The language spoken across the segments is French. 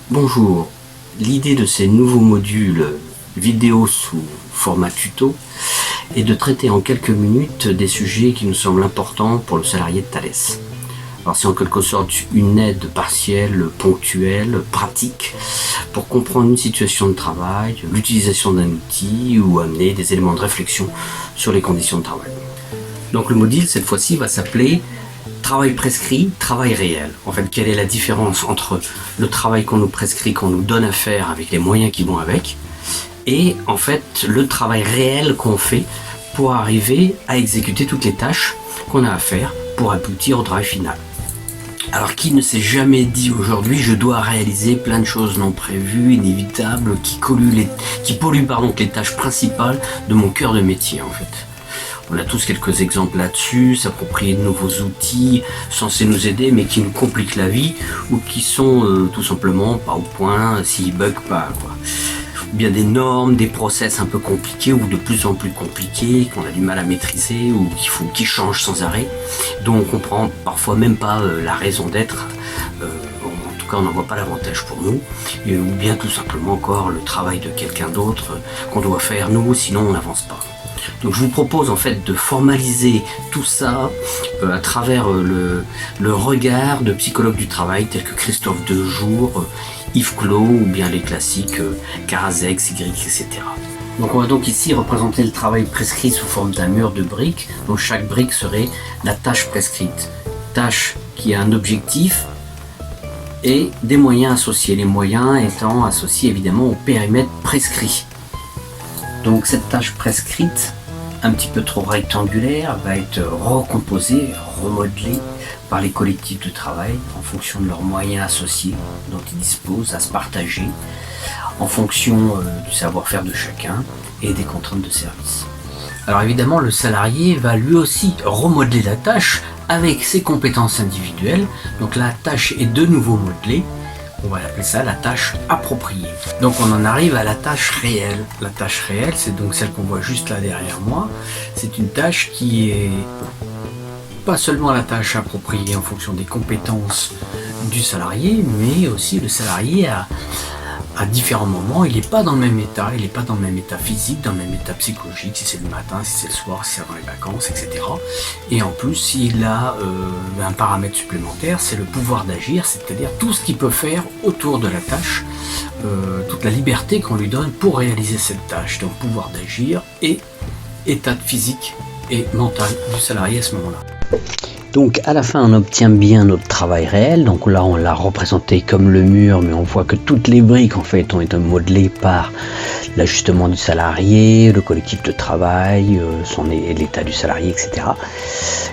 Bonjour, l'idée de ces nouveaux modules vidéo sous format tuto est de traiter en quelques minutes des sujets qui nous semblent importants pour le salarié de Thales. Alors c'est en quelque sorte une aide partielle, ponctuelle, pratique pour comprendre une situation de travail, l'utilisation d'un outil ou amener des éléments de réflexion sur les conditions de travail. Donc le module cette fois-ci va s'appeler travail prescrit, travail réel. En fait, quelle est la différence entre le travail qu'on nous prescrit, qu'on nous donne à faire avec les moyens qui vont avec, et en fait le travail réel qu'on fait pour arriver à exécuter toutes les tâches qu'on a à faire pour aboutir au travail final. Alors qui ne s'est jamais dit aujourd'hui je dois réaliser plein de choses non prévues, inévitables, qui polluent les tâches principales de mon cœur de métier en fait. On a tous quelques exemples là-dessus, s'approprier de nouveaux outils censés nous aider mais qui nous compliquent la vie ou qui sont tout simplement pas au point s'ils bug pas quoi. Ou bien des normes, des process un peu compliqués ou de plus en plus compliqués qu'on a du mal à maîtriser ou qui changent sans arrêt, dont on comprend parfois même pas la raison d'être. En tout cas on n'en voit pas l'avantage pour nous, ou bien tout simplement encore le travail de quelqu'un d'autre qu'on doit faire nous, sinon on n'avance pas. Donc je vous propose en fait de formaliser tout ça à travers le regard de psychologues du travail tels que Christophe Dejour, Yves Clos ou bien les classiques Karasek, Sigrid, etc. Donc on va donc ici représenter le travail prescrit sous forme d'un mur de briques, dont chaque brique serait la tâche prescrite. Tâche qui a un objectif et des moyens associés, les moyens étant associés évidemment au périmètre prescrit. Donc cette tâche prescrite, un petit peu trop rectangulaire, va être recomposée, remodelée par les collectifs de travail en fonction de leurs moyens associés dont ils disposent à se partager, en fonction du savoir-faire de chacun et des contraintes de service. Alors évidemment, le salarié va lui aussi remodeler la tâche avec ses compétences individuelles, donc la tâche est de nouveau modelée. On va appeler ça la tâche appropriée. Donc on en arrive à la tâche réelle. La tâche réelle, c'est donc celle qu'on voit juste là derrière moi. C'est une tâche qui est pas seulement la tâche appropriée en fonction des compétences du salarié, mais aussi le salarié à différents moments, il n'est pas dans le même état, il n'est pas dans le même état physique, dans le même état psychologique, si c'est le matin, si c'est le soir, si c'est dans les vacances, etc. Et en plus, il a un paramètre supplémentaire, c'est le pouvoir d'agir, c'est-à-dire tout ce qu'il peut faire autour de la tâche, toute la liberté qu'on lui donne pour réaliser cette tâche. Donc pouvoir d'agir et état physique et mental du salarié à ce moment-là. Donc à la fin on obtient bien notre travail réel, donc là on l'a représenté comme le mur, mais on voit que toutes les briques en fait ont été modelées par l'ajustement du salarié, le collectif de travail, l'état du salarié, etc.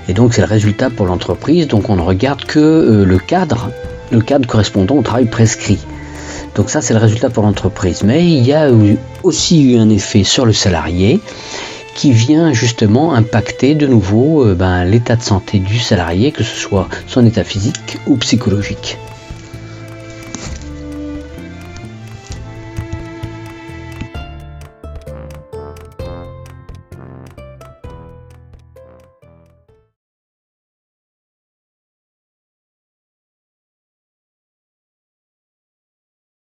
Et donc c'est le résultat pour l'entreprise, donc on ne regarde que le cadre correspondant au travail prescrit. Donc ça c'est le résultat pour l'entreprise, mais il y a aussi eu un effet sur le salarié qui vient justement impacter de nouveau l'état de santé du salarié, que ce soit son état physique ou psychologique.